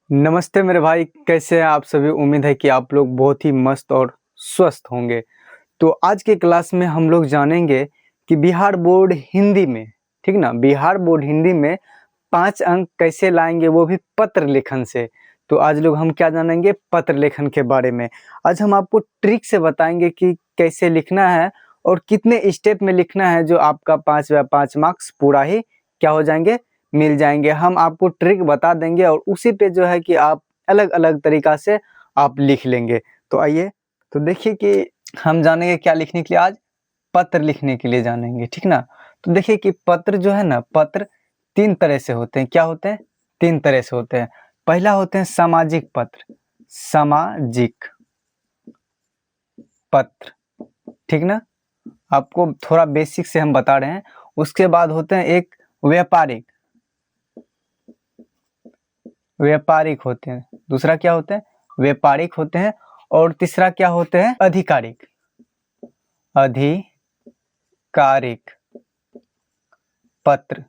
नमस्ते मेरे भाई, कैसे हैं आप सभी। उम्मीद है कि आप लोग बहुत ही मस्त और स्वस्थ होंगे। तो आज के क्लास में हम लोग जानेंगे कि बिहार बोर्ड हिंदी में, ठीक ना, बिहार बोर्ड हिंदी में 5 अंक कैसे लाएंगे, वो भी पत्र लेखन से। तो आज लोग हम क्या जानेंगे, पत्र लेखन के बारे में। आज हम आपको ट्रिक से बताएंगे कि कैसे लिखना है और कितने स्टेप में लिखना है, जो आपका 5 मार्क्स पूरा ही क्या हो जाएंगे, मिल जाएंगे। हम आपको ट्रिक बता देंगे और उसी पे जो है कि आप अलग अलग तरीका से आप लिख लेंगे। तो आइए तो देखिए कि हम जानेंगे क्या लिखने के लिए। आज पत्र लिखने के लिए जानेंगे, ठीक ना। तो देखिए कि पत्र जो है ना, पत्र 3 तरह से होते हैं। क्या होते हैं? 3 तरह से होते हैं। पहला होते हैं सामाजिक पत्र, सामाजिक पत्र, ठीक ना। आपको थोड़ा बेसिक से हम बता रहे हैं। उसके बाद होते हैं एक व्यापारिक, व्यापारिक होते हैं। दूसरा क्या होते हैं? व्यापारिक होते हैं। और तीसरा क्या होते हैं? आधिकारिक, आधिकारिक पत्र,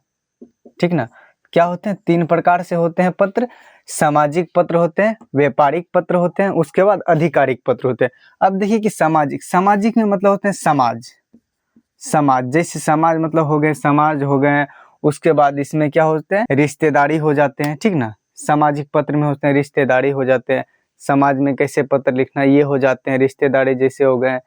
ठीक ना। क्या होते हैं? 3 प्रकार से होते हैं पत्र। सामाजिक पत्र होते हैं, व्यापारिक पत्र होते हैं, उसके बाद आधिकारिक पत्र होते हैं। अब देखिए कि सामाजिक, सामाजिक में मतलब होते हैं समाज, समाज जैसे समाज मतलब हो गए, समाज हो गए। उसके बाद इसमें क्या होते हैं? रिश्तेदारी हो जाते हैं, ठीक ना। सामाजिक पत्र में होते हैं रिश्तेदारी हो जाते हैं। समाज में कैसे पत्र लिखना, ये हो जाते हैं। रिश्तेदारी जैसे हो गए,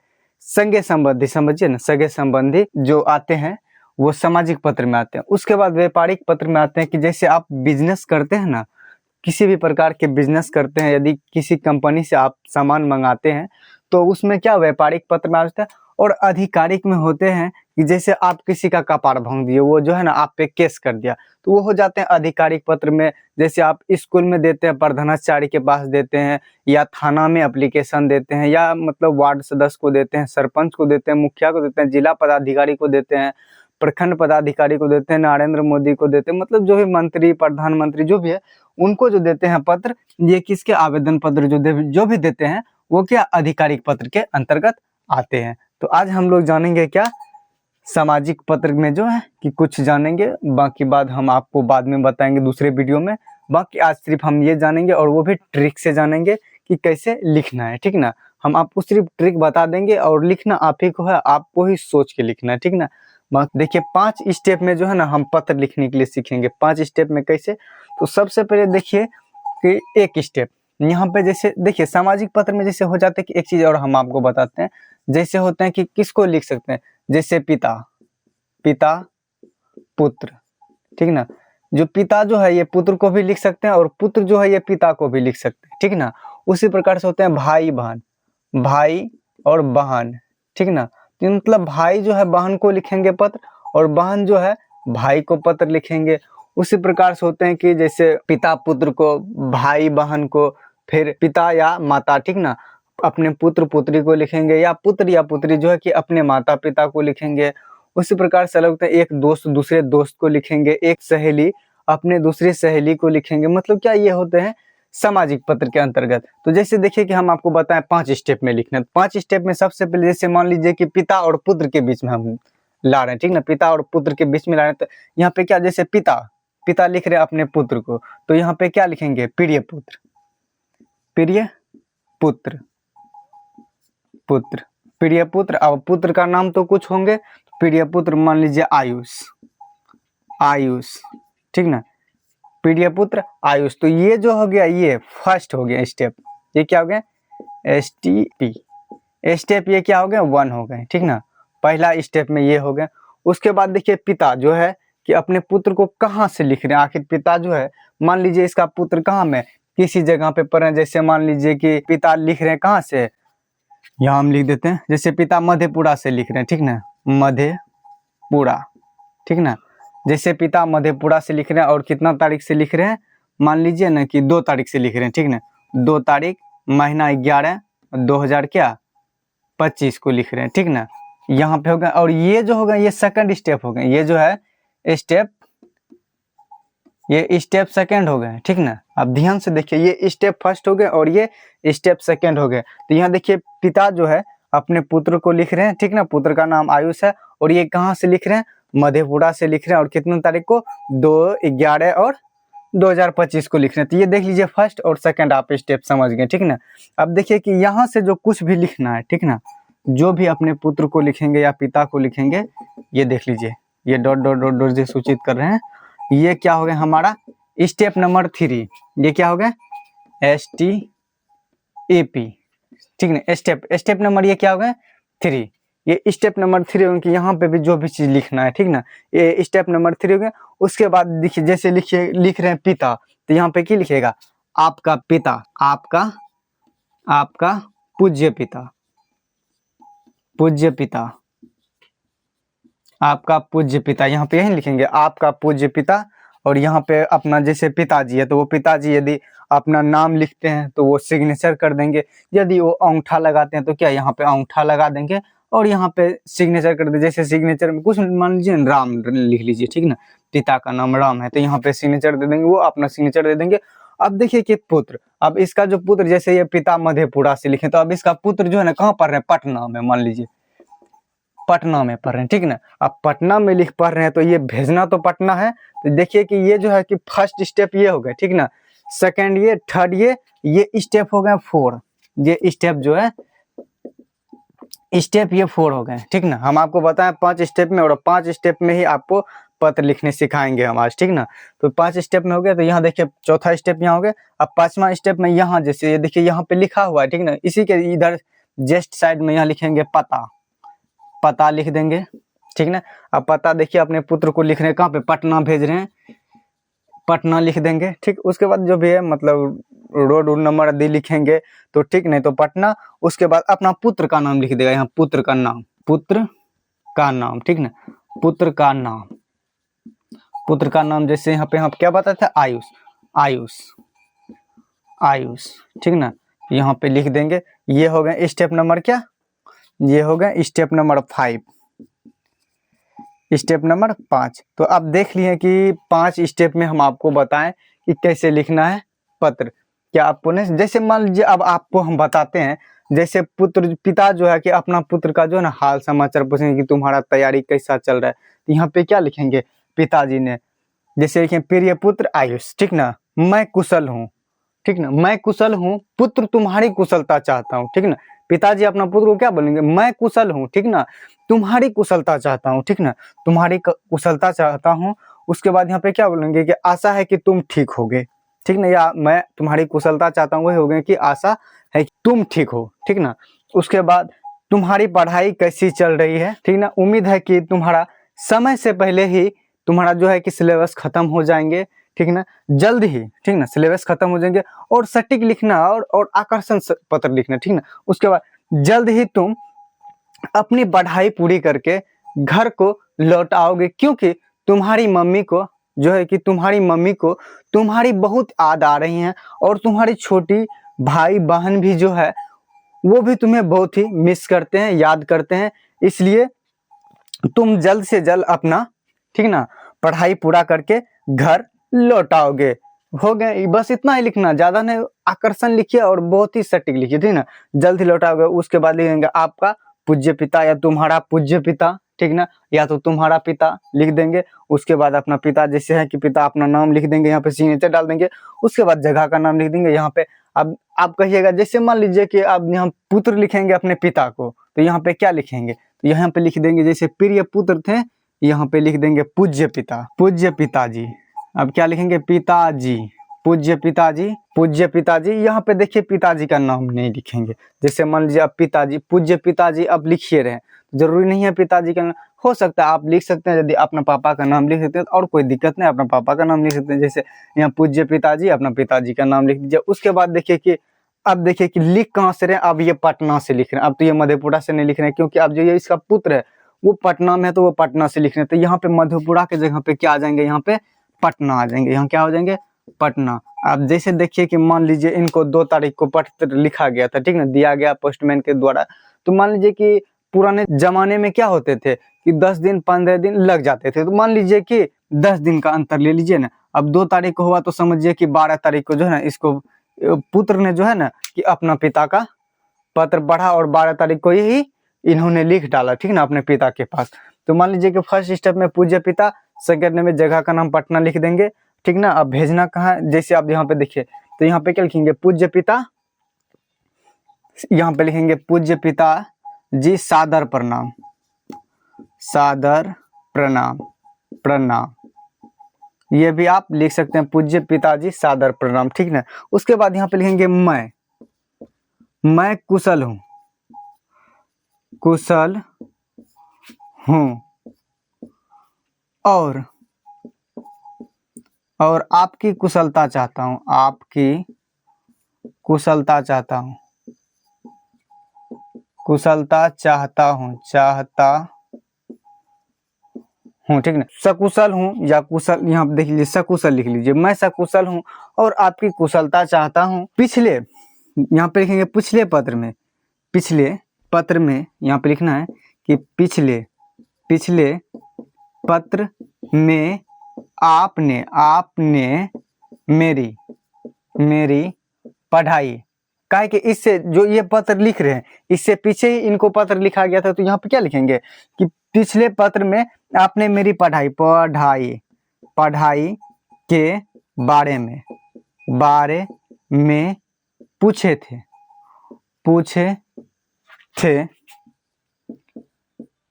सगे संबंधी, समझिए ना, सगे संबंधी जो आते हैं वो सामाजिक पत्र में आते हैं। उसके बाद व्यापारिक पत्र में आते हैं कि जैसे आप बिजनेस करते हैं ना, किसी भी प्रकार के बिजनेस करते हैं, यदि किसी कंपनी से आप सामान मंगाते हैं तो उसमें क्या व्यापारिक पत्र में आता है। और आधिकारिक में होते हैं कि जैसे आप किसी का कपार भंग दिए, वो जो है ना आप पे केस कर दिया, तो वो हो जाते हैं आधिकारिक पत्र में। जैसे आप स्कूल में देते हैं, प्रधानाचार्य के पास देते हैं, या थाना में एप्लीकेशन देते हैं, या मतलब वार्ड सदस्य को देते हैं, सरपंच को देते हैं, मुखिया को देते हैं, जिला पदाधिकारी को देते हैं, प्रखंड पदाधिकारी को देते हैं, नरेंद्र मोदी को देते हैं, मतलब जो भी मंत्री, प्रधानमंत्री जो भी है उनको जो देते हैं पत्र, ये किसके आवेदन पत्र जो भी देते हैं वो क्या आधिकारिक पत्र के अंतर्गत आते हैं। तो आज हम लोग जानेंगे क्या, सामाजिक पत्र में जो है कि कुछ जानेंगे, बाकी बात हम आपको बाद में बताएंगे दूसरे वीडियो में। बाकी आज सिर्फ हम ये जानेंगे और वो भी ट्रिक से जानेंगे कि कैसे लिखना है, ठीक ना। हम आपको सिर्फ ट्रिक बता देंगे और लिखना आप ही को है, आपको ही सोच के लिखना है, ठीक ना। देखिए 5 स्टेप में जो है ना हम पत्र लिखने के लिए सीखेंगे। 5 स्टेप में कैसे? तो सबसे पहले देखिए कि एक स्टेप यहाँ पे, जैसे देखिए सामाजिक पत्र में जैसे हो जाता है कि एक चीज और हम आपको बताते हैं, जैसे होते हैं कि किसको लिख सकते हैं, जैसे पिता, पिता पुत्र, ठीक ना। जो पिता जो है ये पुत्र को भी लिख सकते हैं और पुत्र जो है ये पिता को भी लिख सकते हैं, ठीक ना। उसी प्रकार से होते हैं भाई बहन, भाई और बहन, ठीक ना। तो मतलब भाई जो है बहन को लिखेंगे पत्र और बहन जो है भाई को पत्र लिखेंगे। उसी प्रकार से होते हैं कि जैसे पिता पुत्र को, भाई बहन को, फिर पिता या माता, ठीक ना, अपने पुत्र पुत्री को लिखेंगे, या पुत्र या पुत्री जो है कि अपने माता पिता को लिखेंगे। उसी प्रकार से अलग होता है, एक दोस्त दूसरे दोस्त को लिखेंगे, एक सहेली अपने दूसरी सहेली को लिखेंगे। मतलब क्या, ये होते हैं सामाजिक पत्र के अंतर्गत। तो जैसे देखिए कि हम आपको बताएं 5 स्टेप में लिखना है। 5 स्टेप में सबसे पहले जैसे मान लीजिए कि पिता और पुत्र के बीच में हम ला रहे हैं, ठीक ना, पिता और पुत्र के बीच में ला रहे हैं। तो यहाँ पे क्या, जैसे पिता, पिता लिख रहे हैं अपने पुत्र को, तो यहाँ पे क्या लिखेंगे, प्रिय पुत्र, प्रिय पुत्र, पुत्र, प्रिय पुत्र। अब पुत्र का नाम तो कुछ होंगे, प्रिय पुत्र मान लीजिए आयुष, आयुष, ठीक ना, प्रिय पुत्र आयुष। तो ये जो हो गया, ये फर्स्ट हो गया स्टेप। ये क्या हो गया, STP स्टेप, ये क्या हो गया, 1 हो गए, ठीक ना। पहला स्टेप में ये हो गया। उसके बाद देखिए पिता जो है कि अपने पुत्र को कहाँ से लिख रहे हैं। आखिर पिता जो है, मान लीजिए इसका पुत्र कहाँ में, किसी जगह पे पढ़ रहे हैं। जैसे मान लीजिए कि पिता लिख रहे हैं कहाँ से, यहाँ हम लिख देते हैं, जैसे पिता मधेपुरा से लिख रहे हैं, ठीक ना, मधेपुरा, ठीक ना। जैसे पिता मधेपुरा से लिख रहे हैं और कितना तारीख से लिख रहे हैं, मान लीजिए ना कि 2 तारीख से लिख रहे हैं, ठीक ना। 2 तारीख महीना 11 2025 को लिख रहे हैं, ठीक ना। यहाँ पे हो गया। और ये जो हो गया ये सेकंड स्टेप हो गए, ये जो है स्टेप, ये स्टेप सेकंड हो गए, ठीक ना। अब ध्यान से देखिए, ये स्टेप फर्स्ट हो गए और ये स्टेप सेकंड हो गए। तो यहाँ देखिए पिता जो है अपने पुत्र को लिख रहे हैं, ठीक ना, पुत्र का नाम आयुष है और ये कहाँ से लिख रहे हैं, मधेपुरा से लिख रहे हैं। और कितने तारीख को, 2, 11 और 2025 को लिखना है। तो ये देख लीजिए फर्स्ट और सेकंड आप स्टेप समझ गए, ठीक ना। अब देखिए कि यहाँ से जो कुछ भी लिखना है, ठीक ना, जो भी अपने पुत्र को लिखेंगे या पिता को लिखेंगे, ये देख लीजिए, ये डॉट डॉट डॉट डॉट से सूचित कर रहे हैं। ये क्या हो गया हमारा स्टेप नंबर 3, ये क्या हो गया STAP, ठीक ना। स्टेप नंबर ये क्या हो गया 3, ये स्टेप नंबर 3 हो गया। यहाँ पे भी जो भी चीज लिखना है, ठीक ना, ये स्टेप नंबर 3 हो गया। उसके बाद देखिए जैसे लिख रहे हैं पिता, तो यहाँ पे क्या लिखेगा आपका पिता, आपका पूज्य पिता, आपका पूज्य पिता, यहाँ पे यही लिखेंगे आपका पूज्य पिता। और यहाँ पे अपना जैसे पिताजी है तो वो पिताजी यदि अपना नाम लिखते हैं तो वो सिग्नेचर कर देंगे। यदि वो अंगूठा लगाते हैं तो क्या यहाँ पे अंगूठा लगा देंगे और यहाँ पे सिग्नेचर कर दे। जैसे सिग्नेचर में कुछ मान लीजिए राम लिख लीजिए, ठीक ना, पिता का नाम राम है तो यहाँ पे सिग्नेचर दे देंगे, वो अपना सिग्नेचर दे देंगे। अब देखिए कि पुत्र, अब इसका जो पुत्र, जैसे ये पिता मधेपुरा से लिखे तो अब इसका पुत्र जो है ना कहाँ पढ़ रहे हैं, पटना में, मान लीजिए पटना में पढ़ रहे हैं, ठीक ना। अब पटना में पढ़ रहे हैं तो ये भेजना तो पटना है। तो देखिए कि ये जो है कि फर्स्ट स्टेप ये हो गया, ठीक ना, सेकंड ये, थर्ड ये स्टेप हो गया 4, ये स्टेप जो है स्टेप ये 4 हो गए, ठीक ना। हम आपको बताएं 5 स्टेप में, और 5 स्टेप में ही आपको पत्र लिखने सिखाएंगे हम आज, ठीक ना। तो 5 स्टेप में हो गया। तो यहाँ देखिए चौथा स्टेप यहाँ हो गया। अब 5वां स्टेप में यहाँ जैसे ये देखिए यहाँ पे लिखा हुआ है, ठीक ना, इसी के इधर जस्ट साइड में यहाँ लिखेंगे पता लिख देंगे, ठीक ना। अब पता देखिए अपने पुत्र को लिख रहे हैं कहाँ पे, पटना भेज रहे हैं, पटना लिख देंगे, ठीक। उसके बाद जो भी है मतलब रोड नंबर आदि लिखेंगे तो ठीक, नहीं तो पटना। उसके बाद अपना पुत्र का नाम लिख देगा, यहाँ पुत्र का नाम, ठीक ना, पुत्र का नाम जैसे यहाँ पे हम क्या बताते थे, आयुष, ठीक ना, यहाँ पे लिख देंगे। ये हो गया स्टेप नंबर क्या, ये हो गया स्टेप नंबर 5, स्टेप नंबर 5। तो अब देख लिए कि 5 स्टेप में हम आपको बताएं कि कैसे लिखना है पत्र। क्या आपको नहीं, जैसे मान लीजिए अब आपको हम बताते हैं, जैसे पिता जो है कि अपना पुत्र का जो है ना हाल समाचार पूछेंगे कि तुम्हारा तैयारी कैसा चल रहा है। तो यहाँ पे क्या लिखेंगे, पिताजी ने जैसे लिखें प्रिय पुत्र आयुष, ठीक ना, मैं कुशल हूँ, ठीक ना, मैं कुशल हूँ, पुत्र तुम्हारी कुशलता चाहता हूँ, ठीक ना। पिताजी अपना पुत्र को क्या बोलेंगे, मैं कुशल हूँ, ठीक ना, तुम्हारी कुशलता चाहता हूँ, ठीक ना, तुम्हारी कुशलता चाहता हूँ। उसके बाद यहाँ पे क्या बोलेंगे कि आशा है कि तुम ठीक होगे, ठीक ना, या मैं तुम्हारी कुशलता चाहता हूँ, वही हो गए कि आशा है कि तुम ठीक हो, ठीक ना। उसके बाद तुम्हारी पढ़ाई कैसी चल रही है, ठीक ना, उम्मीद है कि तुम्हारा समय से पहले ही तुम्हारा जो है कि सिलेबस खत्म हो जाएंगे, ठीक ना, जल्द ही, ठीक ना, सिलेबस खत्म हो जाएंगे। और सटीक लिखना और आकर्षण पत्र लिखना, ठीक ना। उसके बाद जल्द ही तुम अपनी पढ़ाई पूरी करके घर को लौट आओगे, क्योंकि तुम्हारी मम्मी को जो है कि तुम्हारी बहुत याद आ रही है, और तुम्हारी छोटी भाई बहन भी जो है वो भी तुम्हें बहुत ही मिस करते हैं, याद करते हैं। इसलिए तुम जल्द से जल्द अपना, ठीक ना, पढ़ाई पूरा करके घर लौटाओगे। हो गए, बस इतना ही लिखना, ज्यादा नहीं, आकर्षण लिखिए और बहुत ही सटीक लिखिए, ठीक ना, जल्द ही लौटाओगे। उसके बाद लिखेंगे आपका पूज्य पिता या तुम्हारा पूज्य पिता, ठीक ना, या तो तुम्हारा पिता लिख देंगे। उसके बाद अपना पिता जैसे है कि पिता अपना नाम लिख देंगे, यहाँ पे सिग्नेचर डाल देंगे। उसके बाद जगह का नाम लिख देंगे यहाँ पे। अब आप कहिएगा, जैसे मान लीजिए कि अब यहाँ पुत्र लिखेंगे अपने पिता को, तो यहाँ पे क्या लिखेंगे, तो यहाँ पे लिख देंगे जैसे प्रिय पुत्र थे, यहाँ पे लिख देंगे पूज्य पिताजी। अब क्या लिखेंगे, पिताजी, पूज्य पिताजी। यहाँ पे देखिए पिताजी का नाम नहीं लिखेंगे। जैसे मान लीजिए अब पिताजी, पूज्य पिताजी अब लिखिए रहे, जरूरी नहीं है पिताजी का नाम, हो सकता है आप लिख सकते हैं, यदि अपना पापा का नाम लिख सकते हैं और कोई दिक्कत नहीं, अपना पापा का नाम लिख सकते हैं। जैसे यहाँ पूज्य पिताजी, अपना पिताजी का नाम लिख दीजिए। उसके बाद देखिए कि अब देखिए कि लिख कहाँ से रहे हैं, अब ये पटना से लिख रहे हैं। अब तो ये मधेपुरा से नहीं लिख रहे हैं, क्योंकि अब जो ये इसका पुत्र है वो पटना में है, तो वो पटना से लिख रहे हैं। तो यहाँ पे मधेपुरा के जगह पे क्या आ जाएंगे, यहाँ पे पटना आ जाएंगे, यहाँ क्या हो जाएंगे, पटना। अब जैसे देखिए कि मान लीजिए इनको 2 तारीख को पत्र लिखा गया था, ठीक ना, दिया गया पोस्टमैन के द्वारा। तो मान लीजिए कि पुराने जमाने में क्या होते थे कि 10 दिन 15 दिन लग जाते थे, तो मान लीजिए कि 10 दिन का अंतर ले लीजिए ना। अब 2 तारीख को हुआ तो समझिए कि 12 तारीख को जो है ना इसको पुत्र ने जो है ना कि अपना पिता का पत्र पढ़ा, और 12 तारीख को यही इन्होंने लिख डाला, ठीक ना, अपने पिता के पास। तो मान लीजिए कि फर्स्ट स्टेप में पूज्य पिता, सेकंड में जगह का नाम पटना लिख देंगे, ठीक ना। अब भेजना कहाँ है, जैसे आप यहाँ पे देखिए तो यहाँ पे क्या लिखेंगे, पूज्य पिता, यहाँ पे लिखेंगे पूज्य पिता जी सादर प्रणाम, सादर प्रणाम, प्रणाम, ये भी आप लिख सकते हैं, पूज्य पिताजी सादर प्रणाम, ठीक ना। उसके बाद यहाँ पे लिखेंगे मैं कुशल हूँ, कुशल हूँ, और आपकी कुशलता चाहता हूँ, आपकी कुशलता चाहता हूँ, कुशलता चाहता हूँ, चाहता हूँ, ठीक ना। सकुशल हूँ या कुशल, यहाँ पे देख लीजिए सकुशल लिख लीजिए, मैं सकुशल हूँ और आपकी कुशलता चाहता हूँ। पिछले, यहाँ पे लिखेंगे पिछले पत्र में, पिछले पत्र में यहाँ पे लिखना है कि पिछले पत्र में आपने मेरी पढ़ाई, काहे कि इससे जो ये पत्र लिख रहे हैं इससे पीछे ही इनको पत्र लिखा गया था, तो यहाँ पे क्या लिखेंगे कि पिछले पत्र में आपने मेरी पढ़ाई के बारे में पूछे थे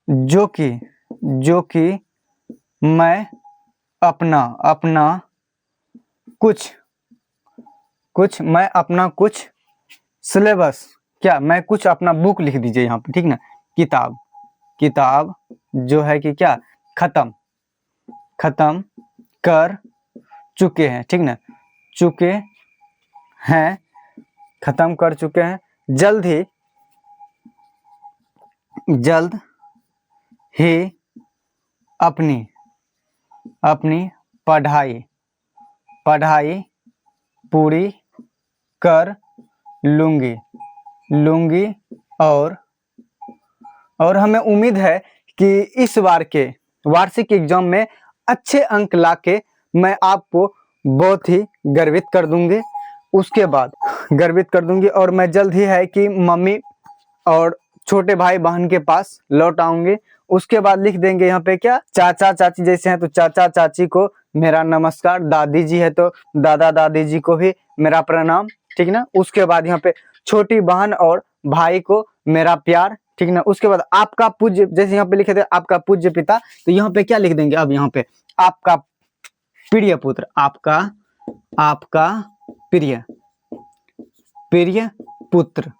जो कि मैं अपना कुछ सिलेबस, क्या मैं कुछ अपना बुक लिख दीजिए यहाँ पे, ठीक ना। किताब जो है कि क्या खत्म कर चुके हैं, ठीक ना, खत्म कर चुके हैं, जल्द ही अपनी पढ़ाई पूरी कर लूंगी और हमें उम्मीद है कि इस बार के वार्षिक एग्जाम में अच्छे अंक लाके मैं आपको बहुत ही गर्वित कर दूंगी, उसके बाद गर्वित कर दूंगी, और मैं जल्द ही है कि मम्मी और छोटे भाई बहन के पास लौट आऊंगे। उसके बाद लिख देंगे यहाँ पे क्या, चाचा चाची जैसे हैं तो चाचा चाची को मेरा नमस्कार, दादी जी है तो दादा दादी जी को भी मेरा प्रणाम, ठीक ना। उसके बाद यहाँ पे छोटी बहन और भाई को मेरा प्यार, ठीक ना। उसके बाद आपका पूज्य, जैसे यहाँ पे लिखे थे आपका पूज्य पिता, तो यहाँ पे क्या लिख देंगे, अब यहाँ पे आपका प्रिय पुत्र, आपका प्रिय पुत्र,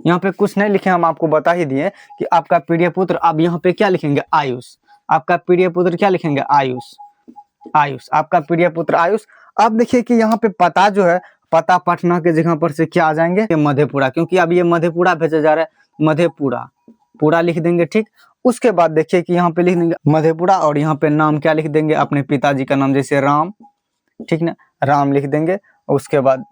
यहाँ पे कुछ नहीं लिखे, हम आपको बता ही दिए कि आपका प्रिय पुत्र। अब यहाँ पे क्या लिखेंगे, आयुष, आपका प्रिय पुत्र क्या लिखेंगे, आयुष, आपका प्रिय पुत्र आयुष। अब देखिए कि यहाँ पे पता जो है, पता पटना के जगह पर से क्या आ जाएंगे, मधेपुरा, क्योंकि अब ये मधेपुरा भेजा जा रहा है, मधेपुरा पूरा लिख देंगे, ठीक। उसके बाद देखिए कि यहाँ पे लिख देंगे मधेपुरा, और यहाँ पे नाम क्या लिख देंगे, अपने पिताजी का नाम, जैसे राम, ठीक ना, राम लिख देंगे। उसके बाद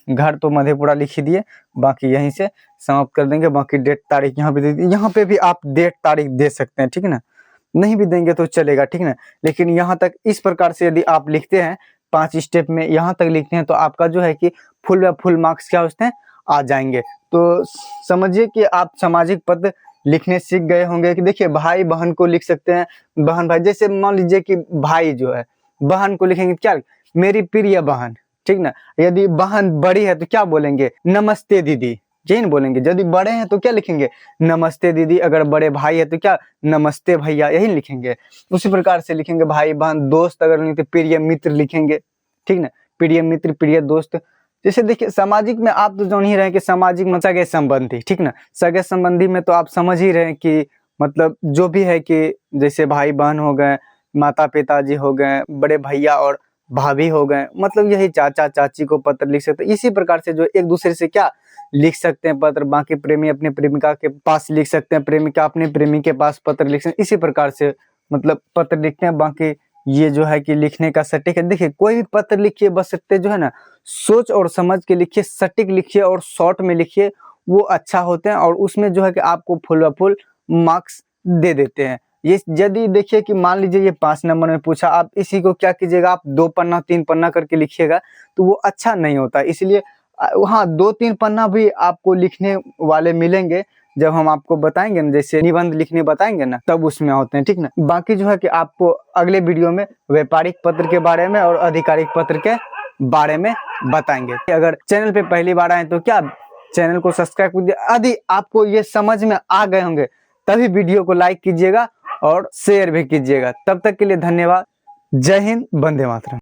घर तो मधेपुरा लिख ही दिए, बाकी यहीं से समाप्त कर देंगे। बाकी डेट तारीख यहाँ पे दे दी, यहाँ पे भी आप डेट तारीख दे सकते हैं, ठीक है ना, नहीं भी देंगे तो चलेगा, ठीक ना। लेकिन यहाँ तक इस प्रकार से यदि आप लिखते हैं 5 स्टेप में यहाँ तक लिखते हैं तो आपका जो है कि फुल मार्क्स क्या होते हैं, आ जाएंगे। तो समझिए कि आप सामाजिक पद लिखने सीख गए होंगे। कि देखिए भाई बहन को लिख सकते हैं, बहन भाई, जैसे मान लीजिए कि भाई जो है, बहन को लिखेंगे क्या, मेरी प्रिय बहन, ठीक ना। यदि बहन बड़ी है तो क्या बोलेंगे, नमस्ते दीदी, यही बोलेंगे। यदि बड़े हैं तो क्या लिखेंगे, नमस्ते दीदी। अगर बड़े भाई है तो क्या, नमस्ते भैया, यही लिखेंगे। उसी प्रकार से लिखेंगे भाई बहन, दोस्त अगर नहीं तो प्रिय मित्र लिखेंगे, ठीक ना, प्रिय मित्र, प्रिय दोस्त। जैसे देखिए सामाजिक में आप तो जान ही रहे हैं कि सामाजिक में सगे संबंधी, ठीक ना, सगे संबंधी में तो आप समझ ही रहे हैं कि मतलब जो भी है कि जैसे भाई बहन हो गए, माता पिताजी हो गए, बड़े भैया और भाभी हो गए, मतलब यही चाचा चाची को पत्र लिख सकते हैं। इसी प्रकार से जो एक दूसरे से क्या लिख सकते हैं पत्र, बाकी प्रेमी अपने प्रेमिका के पास लिख सकते हैं, प्रेमिका अपने प्रेमी के पास पत्र लिख सकते हैं। इसी प्रकार से मतलब पत्र लिखते हैं। बाकी ये जो है कि लिखने का सटीक है, देखिए कोई भी पत्र लिखिए बस सकते जो है ना, सोच और समझ के लिखिए, सटीक लिखिए और शॉर्ट में लिखिए, वो अच्छा होते हैं और उसमें जो है कि आपको फुल मार्क्स दे देते हैं। ये यदि देखिए कि मान लीजिए ये 5 नंबर में पूछा, आप इसी को क्या कीजिएगा, आप 2 पन्ना 3 पन्ना करके लिखिएगा तो वो अच्छा नहीं होता। इसलिए हाँ 2-3 पन्ना भी आपको लिखने वाले मिलेंगे जब हम आपको बताएंगे ना, जैसे निबंध लिखने बताएंगे ना, तब उसमें होते हैं, ठीक ना। बाकी जो है कि आपको अगले वीडियो में व्यापारिक पत्र के बारे में और आधिकारिक पत्र के बारे में बताएंगे। अगर चैनल पे पहली बार आए तो क्या चैनल को सब्सक्राइब कीजिए। यदि आपको ये समझ में आ गए होंगे तभी वीडियो को लाइक कीजिएगा और शेयर भी कीजिएगा। तब तक के लिए धन्यवाद। जय हिंद, वंदे मातरम।